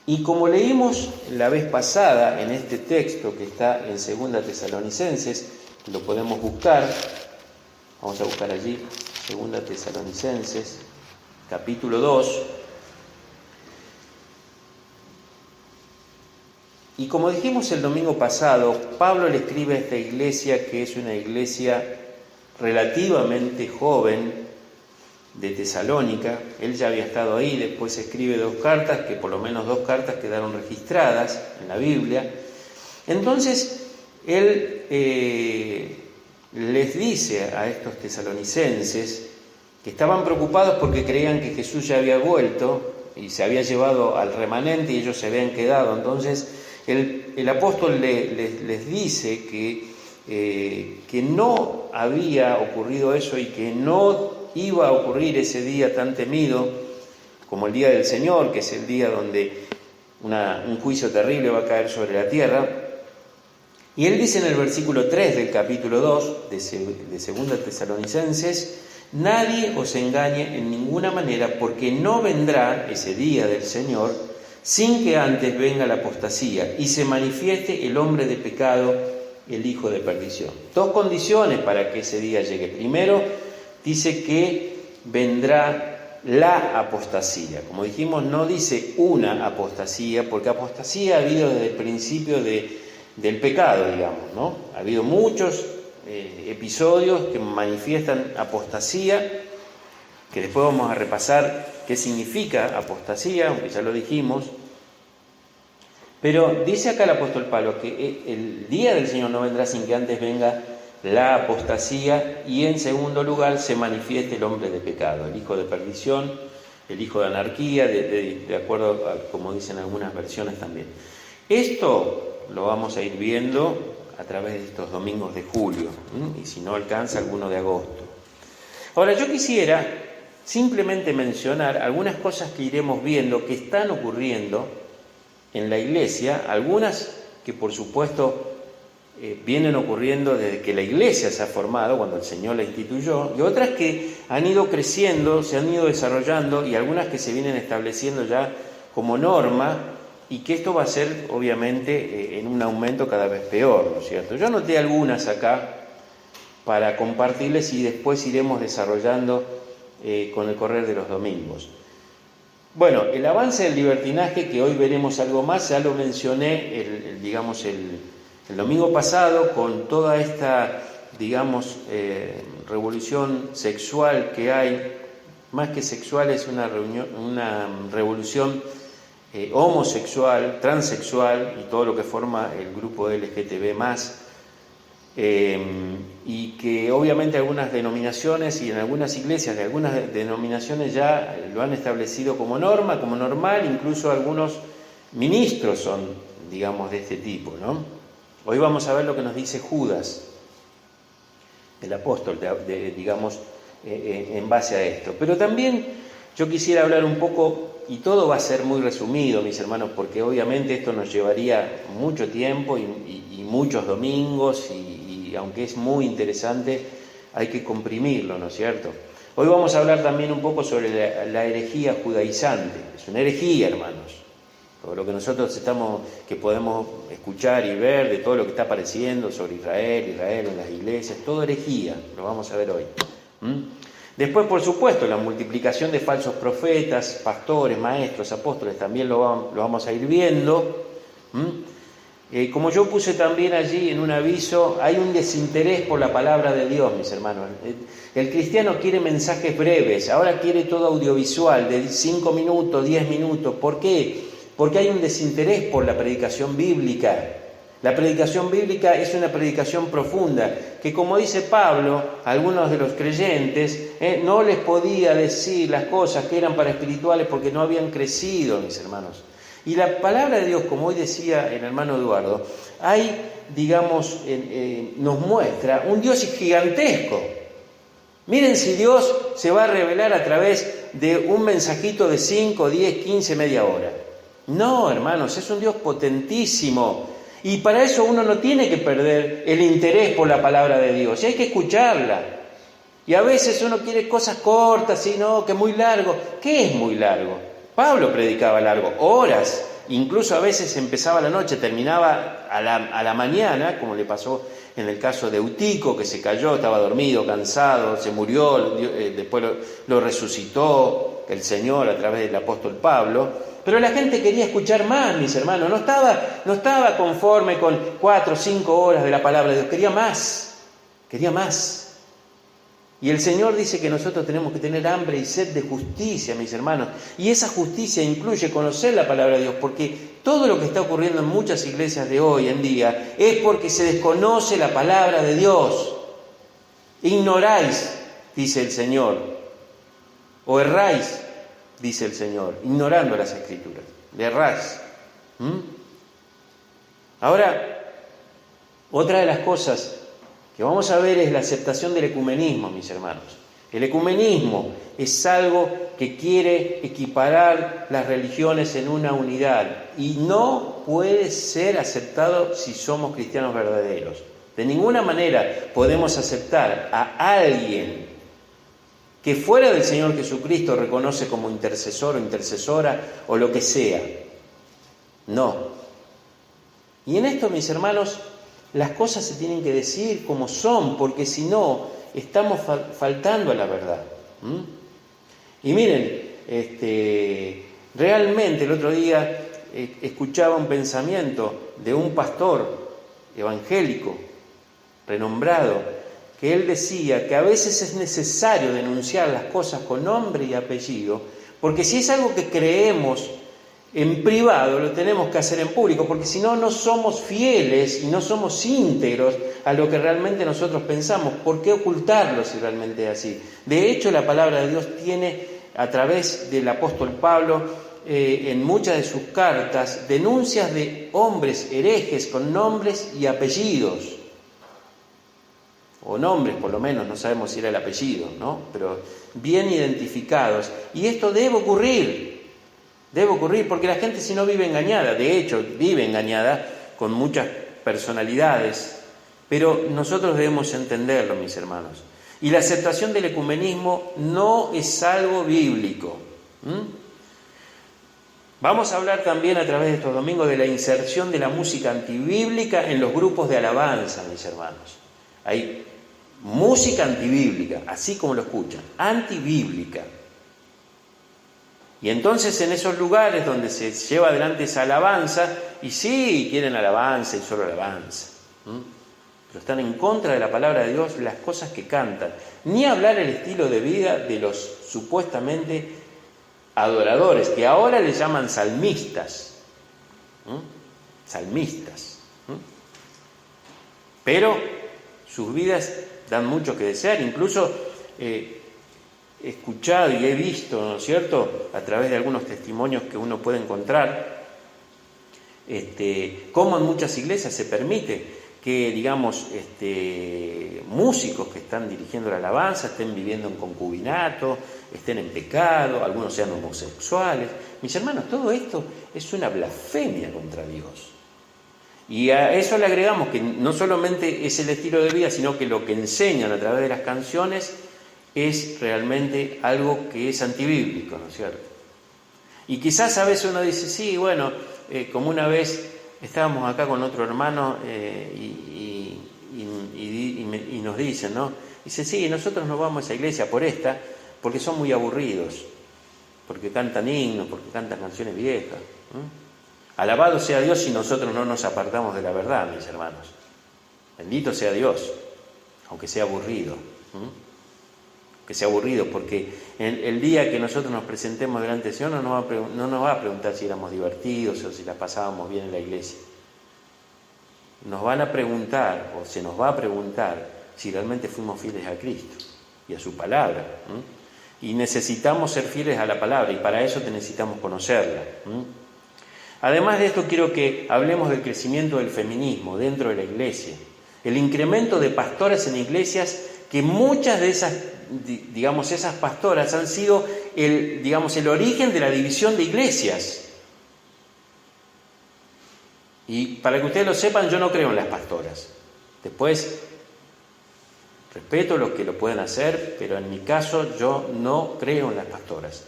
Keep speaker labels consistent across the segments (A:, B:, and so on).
A: Y como leímos la vez pasada en este texto que está en 2 Tesalonicenses, lo podemos buscar, vamos a buscar allí, 2 Tesalonicenses, capítulo 2. Y como dijimos el domingo pasado, Pablo le escribe a esta iglesia, que es una iglesia relativamente joven, de Tesalónica. Él ya había estado ahí, después escribe 2 cartas, que por lo menos 2 cartas quedaron registradas en la Biblia. Entonces, él les dice a estos tesalonicenses que estaban preocupados porque creían que Jesús ya había vuelto y se había llevado al remanente y ellos se habían quedado. Entonces, el apóstol les dice que no había ocurrido eso y que no iba a ocurrir ese día tan temido como el día del Señor, que es el día donde un juicio terrible va a caer sobre la tierra. Y él dice en el versículo 3 del capítulo 2 de 2 Tesalonicenses: nadie os engañe en ninguna manera, porque no vendrá ese día del Señor sin que antes venga la apostasía y se manifieste el hombre de pecado, el hijo de perdición. 2 condiciones para que ese día llegue. Primero, dice que vendrá la apostasía. Como dijimos, no dice una apostasía, porque apostasía ha habido desde el principio del pecado, digamos, ¿no? Ha habido muchos episodios que manifiestan apostasía, que después vamos a repasar qué significa apostasía, aunque ya lo dijimos. Pero dice acá el apóstol Pablo que el día del Señor no vendrá sin que antes venga la apostasía y en segundo lugar se manifieste el hombre de pecado, el hijo de perdición, el hijo de anarquía, de acuerdo a como dicen algunas versiones también. Esto lo vamos a ir viendo a través de estos domingos de julio, y si no alcanza, alguno de agosto. Ahora, yo quisiera simplemente mencionar algunas cosas que iremos viendo que están ocurriendo en la iglesia, algunas que por supuesto vienen ocurriendo desde que la iglesia se ha formado, cuando el Señor la instituyó, y otras que han ido creciendo, se han ido desarrollando, y algunas que se vienen estableciendo ya como norma, y que esto va a ser obviamente en un aumento cada vez peor, ¿no es cierto? Yo anoté algunas acá para compartirles y después iremos desarrollando con el correr de los domingos. Bueno, el avance del libertinaje, que hoy veremos algo más, ya lo mencioné el domingo pasado, con toda esta, revolución sexual que hay. Más que sexual, es una revolución homosexual, transexual y todo lo que forma el grupo LGTB+, y que obviamente algunas denominaciones y en algunas iglesias de algunas denominaciones ya lo han establecido como norma, como normal, incluso algunos ministros son, de este tipo, ¿no? Hoy vamos a ver lo que nos dice Judas, el apóstol, en base a esto. Pero también yo quisiera hablar un poco, y todo va a ser muy resumido, mis hermanos, porque obviamente esto nos llevaría mucho tiempo y muchos domingos, y aunque es muy interesante, hay que comprimirlo, ¿no es cierto? Hoy vamos a hablar también un poco sobre la herejía judaizante. Es una herejía, hermanos. Todo lo que nosotros que podemos escuchar y ver de todo lo que está apareciendo sobre Israel en las iglesias, todo herejía, lo vamos a ver hoy. Después, por supuesto, la multiplicación de falsos profetas, pastores, maestros, apóstoles, también lo vamos a ir viendo. Como yo puse también allí en un aviso, hay un desinterés por la palabra de Dios, mis hermanos. El cristiano quiere mensajes breves, ahora quiere todo audiovisual, de 5 minutos, 10 minutos. ¿Por qué? Porque hay un desinterés por la predicación bíblica. La predicación bíblica es una predicación profunda, que como dice Pablo, a algunos de los creyentes no les podía decir las cosas que eran para espirituales porque no habían crecido, mis hermanos. Y la palabra de Dios, como hoy decía el hermano Eduardo, nos muestra un Dios gigantesco. Miren si Dios se va a revelar a través de un mensajito de 5, 10, 15, media hora. No, hermanos, es un Dios potentísimo. Y para eso uno no tiene que perder el interés por la palabra de Dios. Y hay que escucharla. Y a veces uno quiere cosas cortas, que es muy largo. ¿Qué es muy largo? Pablo predicaba largo, horas. incluso a veces empezaba la noche, terminaba a la mañana, como le pasó en el caso de Eutico, que se cayó, estaba dormido, cansado, se murió, después lo resucitó el Señor a través del apóstol Pablo. Pero la gente quería escuchar más, mis hermanos, no estaba conforme con 4 o 5 horas de la palabra de Dios, quería más. Y el Señor dice que nosotros tenemos que tener hambre y sed de justicia, mis hermanos. Y esa justicia incluye conocer la palabra de Dios, porque todo lo que está ocurriendo en muchas iglesias de hoy en día es porque se desconoce la palabra de Dios. Ignoráis, dice el Señor, o erráis, dice el Señor, ignorando las Escrituras. Le erráis. Ahora, otra de las cosas que vamos a ver es la aceptación del ecumenismo, mis hermanos. El ecumenismo es algo que quiere equiparar las religiones en una unidad y no puede ser aceptado si somos cristianos verdaderos. De ninguna manera podemos aceptar a alguien que fuera del Señor Jesucristo reconoce como intercesor o intercesora o lo que sea. No. Y en esto, mis hermanos, las cosas se tienen que decir como son, porque si no, estamos faltando a la verdad. Y miren, realmente el otro día escuchaba un pensamiento de un pastor evangélico renombrado, que él decía que a veces es necesario denunciar las cosas con nombre y apellido, porque si es algo que creemos en privado, lo tenemos que hacer en público, porque si no, no somos fieles y no somos íntegros a lo que realmente nosotros pensamos. ¿Por qué ocultarlo si realmente es así? De hecho, la palabra de Dios tiene, a través del apóstol Pablo, en muchas de sus cartas, denuncias de hombres herejes con nombres y apellidos. O nombres, por lo menos, no sabemos si era el apellido, ¿no? Pero bien identificados. Y esto debe ocurrir porque la gente si no vive engañada, de hecho vive engañada con muchas personalidades, pero nosotros debemos entenderlo, mis hermanos. Y la aceptación del ecumenismo no es algo bíblico. Vamos a hablar también a través de estos domingos de la inserción de la música antibíblica en los grupos de alabanza, mis hermanos. Hay música antibíblica, así como lo escuchan, antibíblica. Y entonces en esos lugares donde se lleva adelante esa alabanza, y sí, quieren alabanza y solo alabanza, pero están en contra de la palabra de Dios, las cosas que cantan. Ni hablar el estilo de vida de los supuestamente adoradores, que ahora les llaman salmistas. Salmistas. Pero sus vidas dan mucho que desear, incluso he escuchado y he visto, ¿no es cierto?, a través de algunos testimonios que uno puede encontrar, cómo en muchas iglesias se permite que, digamos, músicos que están dirigiendo la alabanza estén viviendo en concubinato, estén en pecado, algunos sean homosexuales. Mis hermanos, todo esto es una blasfemia contra Dios. Y a eso le agregamos que no solamente es el estilo de vida, sino que lo que enseñan a través de las canciones es realmente algo que es antibíblico, ¿no es cierto? Y quizás a veces uno dice, sí, bueno, como una vez estábamos acá con otro hermano y nos dicen, ¿no? Dice, sí, nosotros nos vamos a esa iglesia porque son muy aburridos, porque cantan himnos, porque cantan canciones viejas. Alabado sea Dios si nosotros no nos apartamos de la verdad, mis hermanos. Bendito sea Dios, aunque sea aburrido. Que sea aburrido, porque el día que nosotros nos presentemos delante del Señor no nos va a preguntar si éramos divertidos o si la pasábamos bien en la iglesia. Nos van a preguntar, o se nos va a preguntar, si realmente fuimos fieles a Cristo y a su palabra. Y necesitamos ser fieles a la palabra, y para eso necesitamos conocerla. Además de esto, quiero que hablemos del crecimiento del feminismo dentro de la iglesia. El incremento de pastoras en iglesias, que muchas de esas, digamos, esas pastoras han sido el origen de la división de iglesias. Y para que ustedes lo sepan, yo no creo en las pastoras. Después, respeto a los que lo pueden hacer, pero en mi caso yo no creo en las pastoras.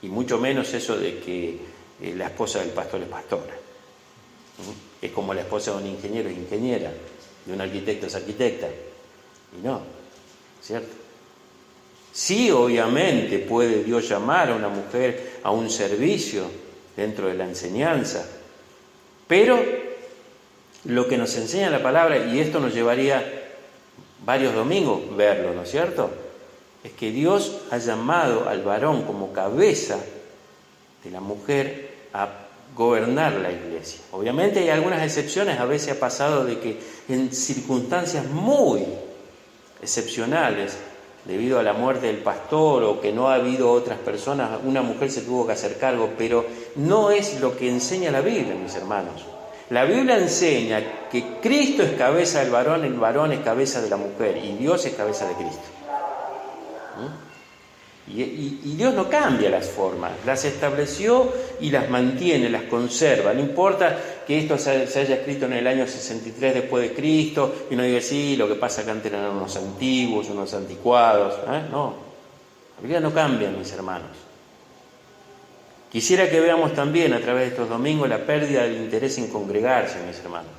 A: y mucho menos eso de que la esposa del pastor es pastora. Es como la esposa de un ingeniero es ingeniera, de un arquitecto es arquitecta. Y no, ¿cierto? Sí, obviamente puede Dios llamar a una mujer a un servicio dentro de la enseñanza, pero lo que nos enseña la palabra, y esto nos llevaría varios domingos verlo, ¿no es cierto?, es que Dios ha llamado al varón como cabeza de la mujer a gobernar la iglesia. Obviamente hay algunas excepciones, a veces ha pasado de que en circunstancias muy excepcionales, debido a la muerte del pastor o que no ha habido otras personas, una mujer se tuvo que hacer cargo, pero no es lo que enseña la Biblia, mis hermanos. La Biblia enseña que Cristo es cabeza del varón, el varón es cabeza de la mujer y Dios es cabeza de Cristo. Y Dios no cambia las formas, las estableció y las mantiene, las conserva. No importa que esto se haya escrito en el año 63 después de Cristo y uno diga, sí, lo que pasa es que antes eran unos antiguos, unos anticuados. No, la Biblia no cambia, mis hermanos. Quisiera que veamos también a través de estos domingos la pérdida del interés en congregarse, mis hermanos.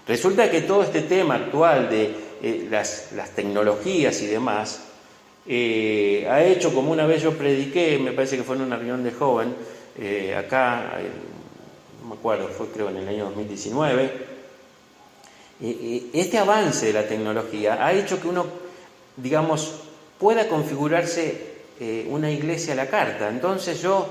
A: Resulta que todo este tema actual de las tecnologías y demás ha hecho, como una vez yo prediqué, me parece que fue en una reunión de joven, acá, no me acuerdo, fue creo en el año 2019, este avance de la tecnología ha hecho que uno, digamos, pueda configurarse una iglesia a la carta. Entonces yo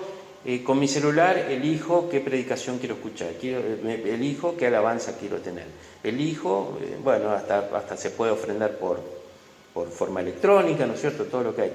A: con mi celular elijo qué predicación quiero escuchar, elijo qué alabanza quiero tener, elijo, bueno, hasta se puede ofrendar por forma electrónica, ¿no es cierto?, todo lo que hay.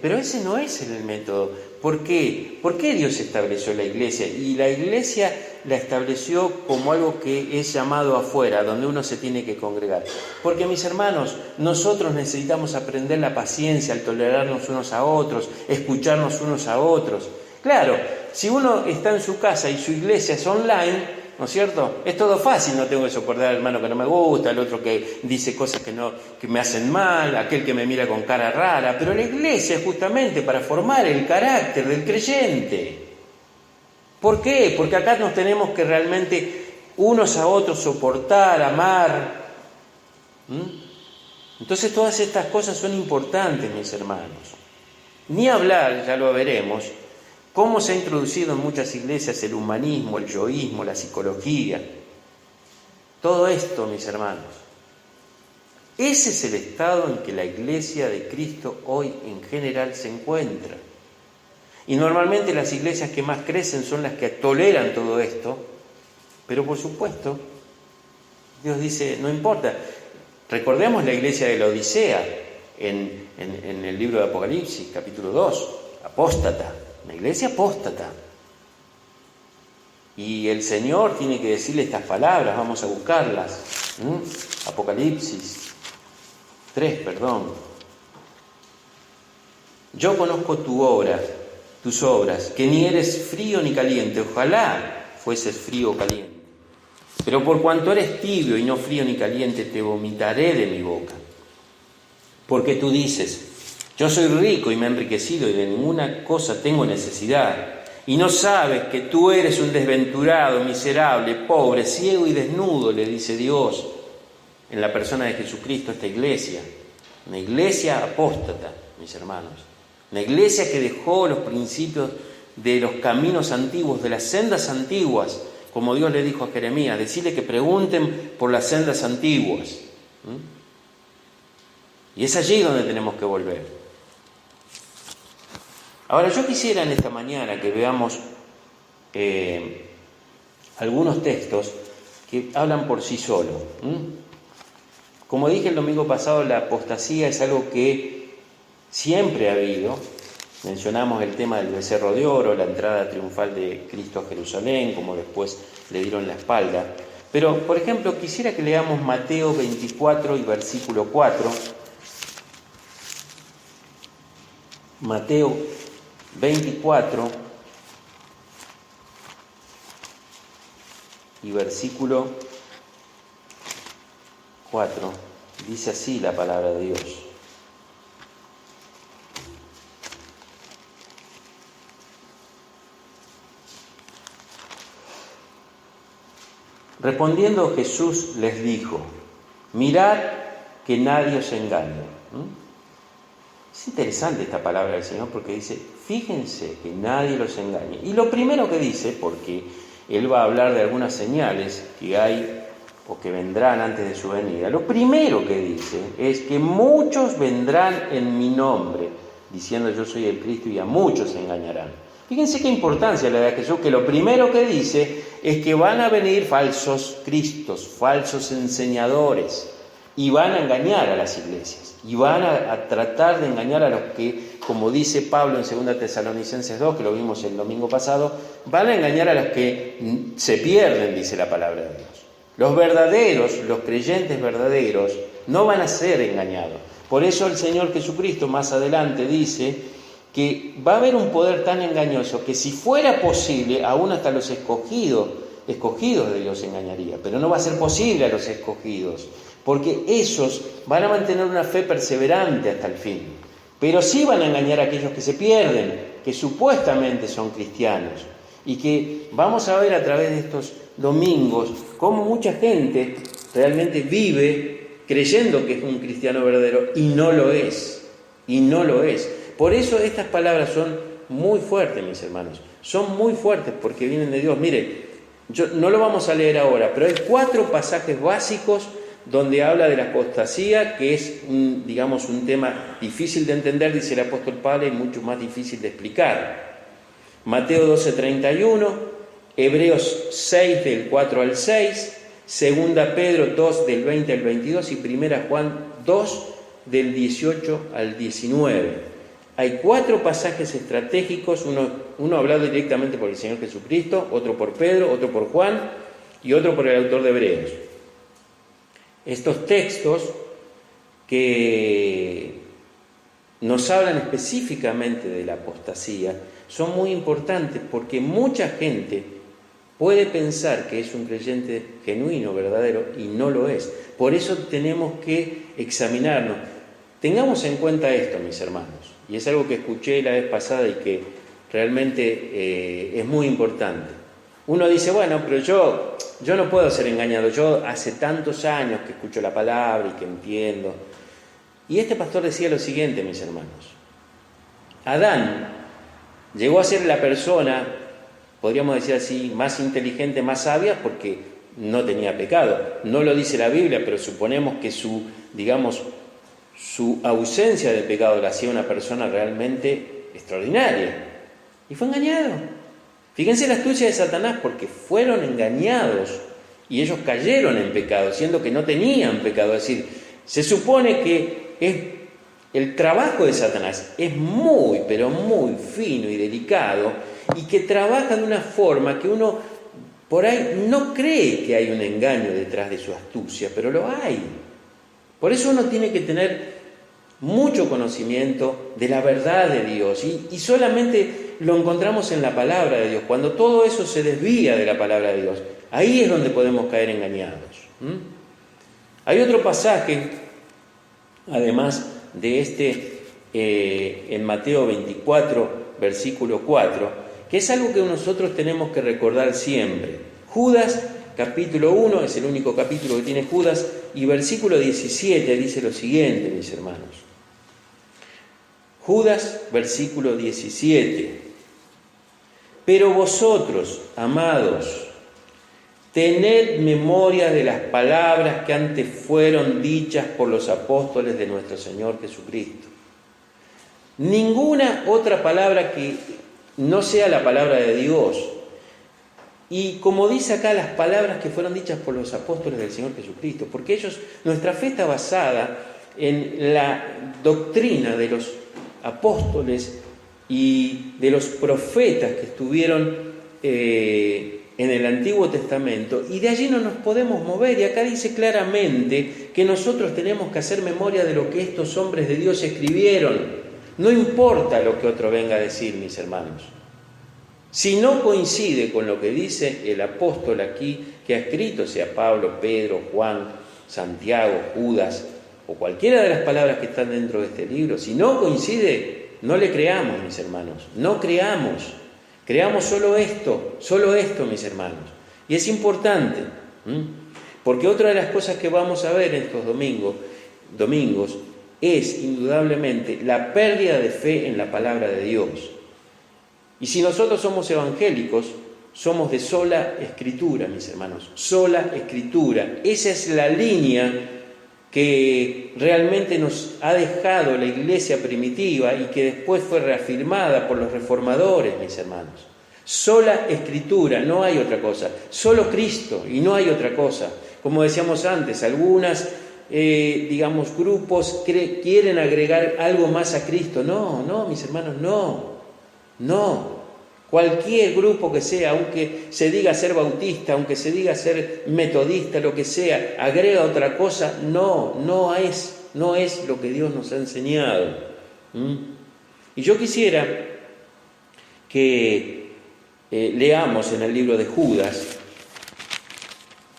A: Pero ese no es el método. ¿Por qué? ¿Por qué Dios estableció la iglesia? Y la iglesia la estableció como algo que es llamado afuera, donde uno se tiene que congregar. Porque, mis hermanos, nosotros necesitamos aprender la paciencia, al tolerarnos unos a otros, escucharnos unos a otros. Claro, si uno está en su casa y su iglesia es online, ¿no es cierto?, es todo fácil, no tengo que soportar al hermano que no me gusta, al otro que dice cosas que me hacen mal, aquel que me mira con cara rara, pero la iglesia es justamente para formar el carácter del creyente. ¿Por qué? Porque acá nos tenemos que realmente unos a otros soportar, amar. Entonces todas estas cosas son importantes, mis hermanos. Ni hablar, ya lo veremos, cómo se ha introducido en muchas iglesias el humanismo, el yoísmo, la psicología. Todo esto, mis hermanos, ese es el estado en que la iglesia de Cristo hoy en general se encuentra. Y normalmente las iglesias que más crecen son las que toleran todo esto, pero por supuesto, Dios dice, no importa. Recordemos la iglesia de la Odisea en el libro de Apocalipsis, capítulo 2, apóstata. Una iglesia apóstata. Y el Señor tiene que decirle estas palabras, vamos a buscarlas. Apocalipsis 3, Yo conozco tus obras, que ni eres frío ni caliente. Ojalá fueses frío o caliente. Pero por cuanto eres tibio y no frío ni caliente, te vomitaré de mi boca. Porque tú dices, yo soy rico y me he enriquecido y de ninguna cosa tengo necesidad. Y no sabes que tú eres un desventurado, miserable, pobre, ciego y desnudo, le dice Dios en la persona de Jesucristo a esta iglesia. Una iglesia apóstata, mis hermanos. Una iglesia que dejó los principios de los caminos antiguos, de las sendas antiguas, como Dios le dijo a Jeremías, decirle que pregunten por las sendas antiguas. Y es allí donde tenemos que volver. Ahora, yo quisiera en esta mañana que veamos algunos textos que hablan por sí solos. Como dije el domingo pasado, la apostasía es algo que siempre ha habido. Mencionamos el tema del becerro de oro, la entrada triunfal de Cristo a Jerusalén, como después le dieron la espalda. Pero, por ejemplo, quisiera que leamos Mateo 24 y versículo 4. Mateo 24 y versículo 4. Dice así la palabra de Dios. Respondiendo Jesús les dijo: mirad que nadie os engañe. Es interesante esta palabra del Señor porque dice, fíjense que nadie los engañe. Y lo primero que dice, porque Él va a hablar de algunas señales que hay o que vendrán antes de su venida, lo primero que dice es que muchos vendrán en mi nombre, diciendo yo soy el Cristo, y a muchos se engañarán. Fíjense qué importancia le da a Jesús, que lo primero que dice es que van a venir falsos cristos, falsos enseñadores, y van a engañar a las iglesias, y van a tratar de engañar a los que, como dice Pablo en 2 Tesalonicenses 2, que lo vimos el domingo pasado, van a engañar a los que se pierden, dice la palabra de Dios. Los verdaderos, los creyentes verdaderos, no van a ser engañados. Por eso el Señor Jesucristo más adelante dice que va a haber un poder tan engañoso que si fuera posible, aún hasta los escogidos de Dios engañaría. Pero no va a ser posible a los escogidos, porque esos van a mantener una fe perseverante hasta el fin. Pero sí van a engañar a aquellos que se pierden, que supuestamente son cristianos. Y que vamos a ver a través de estos domingos cómo mucha gente realmente vive creyendo que es un cristiano verdadero y no lo es. Y no lo es. Por eso estas palabras son muy fuertes, mis hermanos. Son muy fuertes porque vienen de Dios. Mire, no lo vamos a leer ahora, pero hay 4 pasajes básicos donde habla de la apostasía, que es, un tema difícil de entender, dice el apóstol Pablo, y mucho más difícil de explicar. Mateo 12:31, Hebreos 6 del 4 al 6, 2 Pedro 2 del 20 al 22 y 1 Juan 2 del 18 al 19. Hay 4 pasajes estratégicos, uno hablado directamente por el Señor Jesucristo, otro por Pedro, otro por Juan y otro por el autor de Hebreos. Estos textos que nos hablan específicamente de la apostasía son muy importantes porque mucha gente puede pensar que es un creyente genuino, verdadero, y no lo es. Por eso tenemos que examinarnos. Tengamos en cuenta esto, mis hermanos, y es algo que escuché la vez pasada y que realmente es muy importante. Uno dice, bueno, pero yo no puedo ser engañado, yo hace tantos años que escucho la palabra y que entiendo. Y este pastor decía lo siguiente, mis hermanos. Adán llegó a ser la persona, podríamos decir así, más inteligente, más sabia, porque no tenía pecado. No lo dice la Biblia, pero suponemos que su ausencia de pecado la hacía una persona realmente extraordinaria. Y fue engañado. Fíjense la astucia de Satanás, porque fueron engañados y ellos cayeron en pecado, siendo que no tenían pecado. Es decir, se supone que el trabajo de Satanás es muy, pero muy fino y delicado, y que trabaja de una forma que uno por ahí no cree que hay un engaño detrás de su astucia, pero lo hay. Por eso uno tiene que tener mucho conocimiento de la verdad de Dios, y solamente lo encontramos en la palabra de Dios. Cuando todo eso se desvía de la palabra de Dios, ahí es donde podemos caer engañados. Hay otro pasaje, además de este, en Mateo 24, versículo 4, que es algo que nosotros tenemos que recordar siempre. Judas, capítulo 1, es el único capítulo que tiene Judas, y versículo 17 dice lo siguiente, mis hermanos. Judas, versículo 17. Pero vosotros, amados, tened memoria de las palabras que antes fueron dichas por los apóstoles de nuestro Señor Jesucristo. Ninguna otra palabra que no sea la palabra de Dios. Y como dice acá, las palabras que fueron dichas por los apóstoles del Señor Jesucristo, porque nuestra fe está basada en la doctrina de los apóstoles y de los profetas que estuvieron en el Antiguo Testamento, y de allí no nos podemos mover. Y acá dice claramente que nosotros tenemos que hacer memoria de lo que estos hombres de Dios escribieron. No importa lo que otro venga a decir, mis hermanos. Si no coincide con lo que dice el apóstol aquí que ha escrito, sea Pablo, Pedro, Juan, Santiago, Judas o cualquiera de las palabras que están dentro de este libro, si no coincide, no le creamos, mis hermanos, no creamos. Creamos solo esto, mis hermanos. Y es importante, Porque otra de las cosas que vamos a ver en estos domingos es indudablemente la pérdida de fe en la palabra de Dios. Y si nosotros somos evangélicos, somos de sola escritura, mis hermanos, sola escritura. Esa es la línea que realmente nos ha dejado la iglesia primitiva y que después fue reafirmada por los reformadores, mis hermanos. Sola escritura, no hay otra cosa. Solo Cristo y no hay otra cosa. Como decíamos antes, algunas, grupos quieren agregar algo más a Cristo. No, mis hermanos, no. Cualquier grupo que sea, aunque se diga ser bautista, aunque se diga ser metodista, lo que sea, agrega otra cosa, no es lo que Dios nos ha enseñado. Y yo quisiera que leamos en el libro de Judas,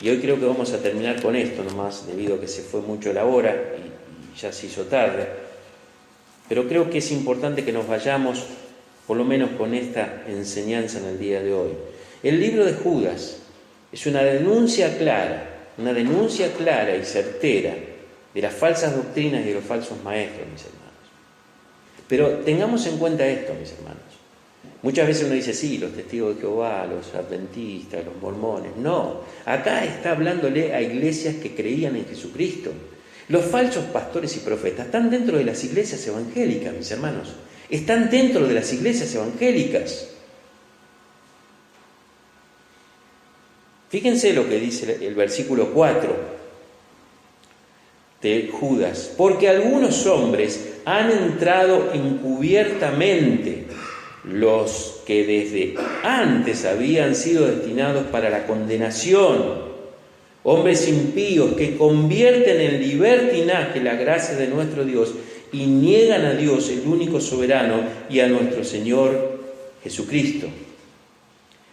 A: y hoy creo que vamos a terminar con esto nomás, debido a que se fue mucho la hora y ya se hizo tarde, pero creo que es importante que nos vayamos por lo menos con esta enseñanza en el día de hoy. El libro de Judas es una denuncia clara y certera de las falsas doctrinas y de los falsos maestros, mis hermanos. Pero tengamos en cuenta esto, mis hermanos. Muchas veces uno dice, sí, los testigos de Jehová, los adventistas, los mormones. No, acá está hablándole a iglesias que creían en Jesucristo. Los falsos pastores y profetas están dentro de las iglesias evangélicas, mis hermanos. Están dentro de las iglesias evangélicas. Fíjense lo que dice el versículo 4 de Judas. Porque algunos hombres han entrado encubiertamente, los que desde antes habían sido destinados para la condenación, hombres impíos que convierten en libertinaje la gracia de nuestro Dios y niegan a Dios, el único soberano, y a nuestro Señor Jesucristo.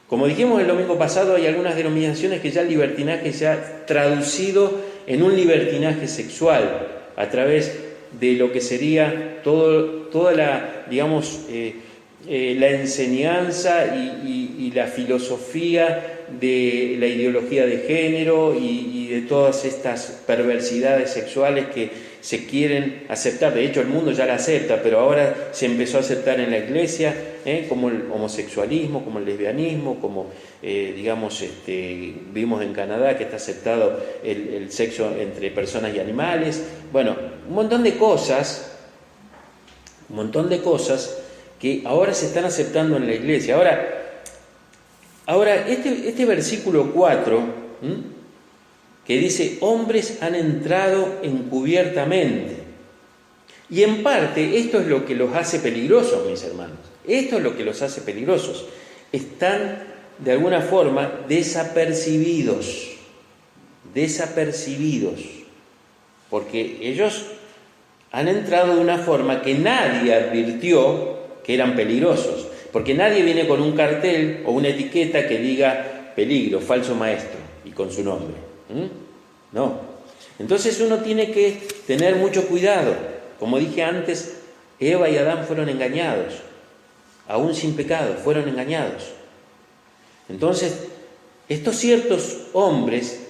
A: Como dijimos el domingo pasado, hay algunas denominaciones que ya el libertinaje se ha traducido en un libertinaje sexual a través de lo que sería toda la, la enseñanza y la filosofía de la ideología de género y de todas estas perversidades sexuales que se quieren aceptar. De hecho, el mundo ya la acepta, pero ahora se empezó a aceptar en la iglesia, como el homosexualismo, como el lesbianismo, como, vimos en Canadá que está aceptado el sexo entre personas y animales. Bueno, un montón de cosas que ahora se están aceptando en la iglesia. Ahora este versículo 4, que dice, hombres han entrado encubiertamente. Y en parte esto es lo que los hace peligrosos, mis hermanos. Esto es lo que los hace peligrosos. Están de alguna forma desapercibidos. Porque ellos han entrado de una forma que nadie advirtió que eran peligrosos. Porque nadie viene con un cartel o una etiqueta que diga peligro, falso maestro, y con su nombre. No. Entonces uno tiene que tener mucho cuidado. Como dije antes, Eva y Adán fueron engañados. Aún sin pecado, fueron engañados. Entonces, estos ciertos hombres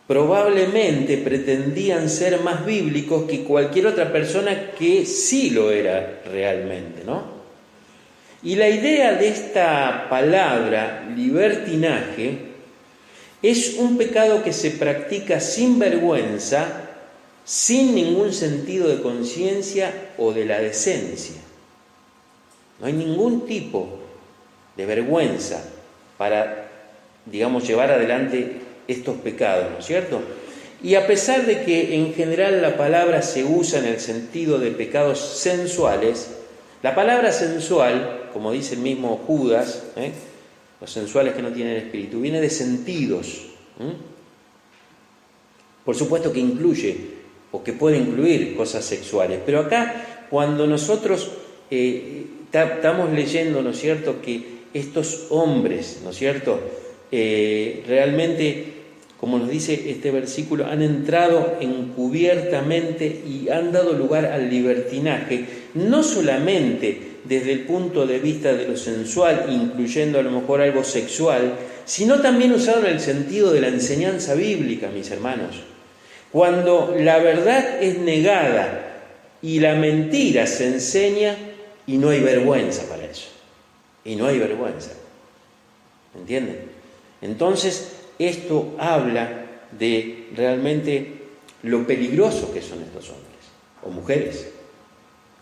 A: probablemente pretendían ser más bíblicos que cualquier otra persona que sí lo era realmente, ¿no? Y la idea de esta palabra, libertinaje, es un pecado que se practica sin vergüenza, sin ningún sentido de conciencia o de la decencia. No hay ningún tipo de vergüenza para, llevar adelante estos pecados, ¿no es cierto? Y a pesar de que en general la palabra se usa en el sentido de pecados sensuales, la palabra sensual, como dice el mismo Judas, los sensuales que no tienen espíritu, viene de sentidos. Por supuesto que incluye o que puede incluir cosas sexuales, pero acá cuando nosotros estamos leyendo, ¿no es cierto?, que estos hombres, ¿no es cierto?, realmente, como nos dice este versículo, han entrado encubiertamente y han dado lugar al libertinaje, no solamente desde el punto de vista de lo sensual, incluyendo a lo mejor algo sexual, sino también usado en el sentido de la enseñanza bíblica, mis hermanos. Cuando la verdad es negada y la mentira se enseña y no hay vergüenza para eso. Y no hay vergüenza. ¿Entienden? Entonces, esto habla de realmente lo peligroso que son estos hombres, o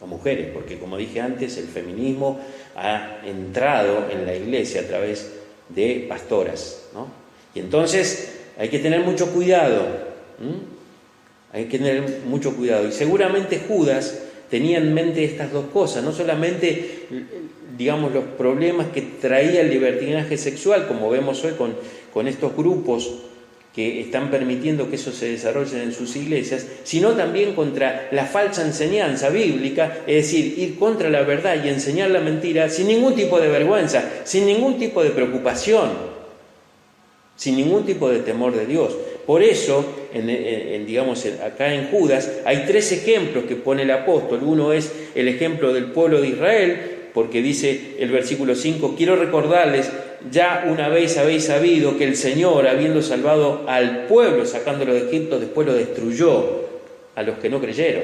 A: mujeres, porque como dije antes, el feminismo ha entrado en la iglesia a través de pastoras, ¿no? Y entonces hay que tener mucho cuidado, hay que tener mucho cuidado. Y seguramente Judas tenía en mente estas dos cosas, no solamente, digamos, los problemas que traía el libertinaje sexual, como vemos hoy con estos grupos que están permitiendo que eso se desarrolle en sus iglesias, sino también contra la falsa enseñanza bíblica, es decir, ir contra la verdad y enseñar la mentira sin ningún tipo de vergüenza, sin ningún tipo de preocupación, sin ningún tipo de temor de Dios. Por eso, digamos, acá en Judas hay 3 ejemplos que pone el apóstol. Uno es el ejemplo del pueblo de Israel, porque dice el versículo 5, quiero recordarles, ya una vez habéis sabido que el Señor, habiendo salvado al pueblo, sacándolo de Egipto, después lo destruyó a los que no creyeron.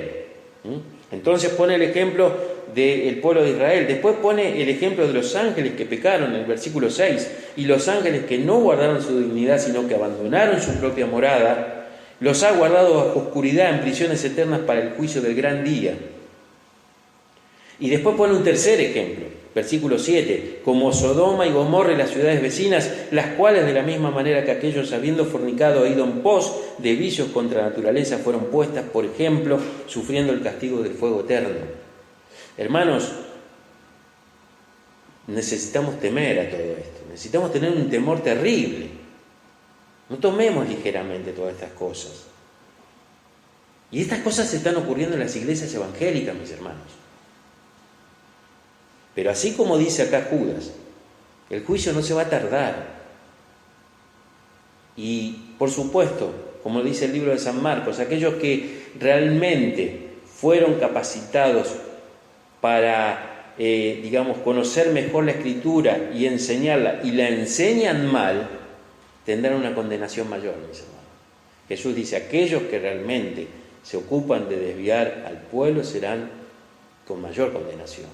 A: Entonces pone el ejemplo del pueblo de Israel. Después pone el ejemplo de los ángeles que pecaron en el versículo 6, y los ángeles que no guardaron su dignidad, sino que abandonaron su propia morada, los ha guardado bajo oscuridad en prisiones eternas para el juicio del gran día. Y después pone un tercer ejemplo, versículo 7, como Sodoma y Gomorra y las ciudades vecinas, las cuales de la misma manera que aquellos, habiendo fornicado e ido en pos de vicios contra la naturaleza, fueron puestas, por ejemplo, sufriendo el castigo del fuego eterno. Hermanos, necesitamos temer a todo esto, necesitamos tener un temor terrible. No tomemos ligeramente todas estas cosas. Y estas cosas están ocurriendo en las iglesias evangélicas, mis hermanos. Pero así como dice acá Judas, el juicio no se va a tardar. Y por supuesto, como dice el libro de San Marcos, aquellos que realmente fueron capacitados para, digamos, conocer mejor la Escritura y enseñarla, y la enseñan mal, tendrán una condenación mayor, mis hermanos. Jesús dice, aquellos que realmente se ocupan de desviar al pueblo serán con mayor condenación.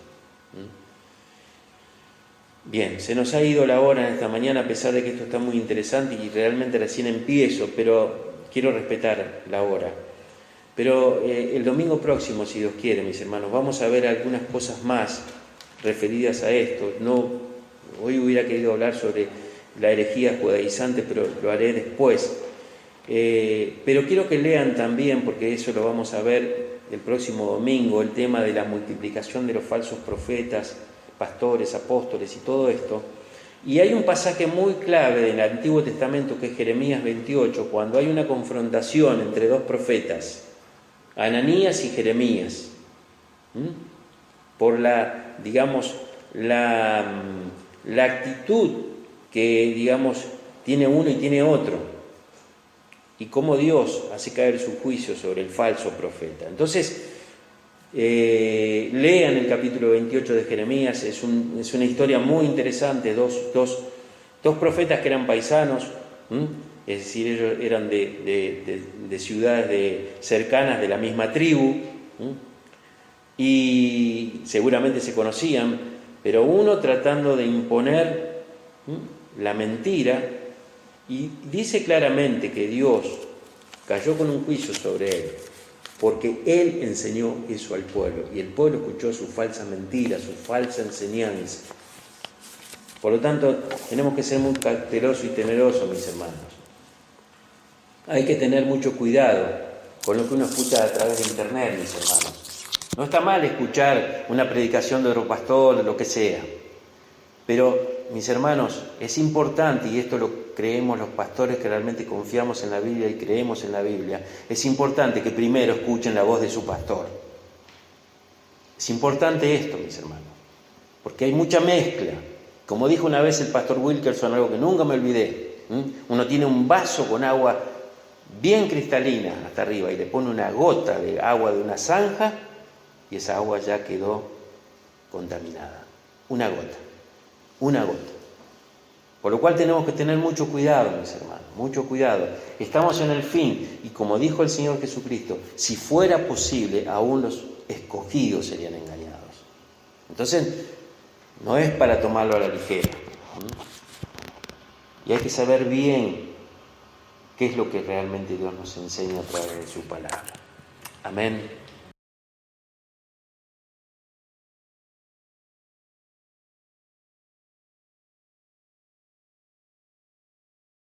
A: Bien, se nos ha ido la hora en esta mañana, a pesar de que esto está muy interesante y realmente recién empiezo, pero quiero respetar la hora. Pero el domingo próximo, si Dios quiere, mis hermanos, vamos a ver algunas cosas más referidas a esto. Hoy hubiera querido hablar sobre la herejía judaizante, pero lo haré después. Pero quiero que lean también, porque eso lo vamos a ver el próximo domingo, el tema de la multiplicación de los falsos profetas, pastores, apóstoles y todo esto. Y hay un pasaje muy clave del Antiguo Testamento que es Jeremías 28, cuando hay una confrontación entre 2 profetas, Ananías y Jeremías, por la actitud que, digamos, tiene uno y tiene otro, y cómo Dios hace caer su juicio sobre el falso profeta. Entonces, lean el capítulo 28 de Jeremías, es una historia muy interesante, dos profetas que eran paisanos, es decir, ellos eran de ciudades cercanas de la misma tribu, y seguramente se conocían, pero uno tratando de imponer la mentira, y dice claramente que Dios cayó con un juicio sobre él, porque él enseñó eso al pueblo, y el pueblo escuchó su falsa mentira, su falsa enseñanza. Por lo tanto, tenemos que ser muy cautelosos y temerosos, mis hermanos. Hay que tener mucho cuidado con lo que uno escucha a través de internet, mis hermanos. No está mal escuchar una predicación de otro pastor, de lo que sea, pero, mis hermanos, es importante, y esto lo creemos los pastores que realmente confiamos en la Biblia y creemos en la Biblia, es importante que primero escuchen la voz de su pastor. Es importante esto, mis hermanos, porque hay mucha mezcla. Como dijo una vez el pastor Wilkerson, algo que nunca me olvidé, uno tiene un vaso con agua bien cristalina hasta arriba y le pone una gota de agua de una zanja y esa agua ya quedó contaminada. Una gota. Por lo cual tenemos que tener mucho cuidado, mis hermanos, mucho cuidado. Estamos en el fin y como dijo el Señor Jesucristo, si fuera posible, aún los escogidos serían engañados. Entonces, no es para tomarlo a la ligera. Y hay que saber bien qué es lo que realmente Dios nos enseña a través de su palabra. Amén.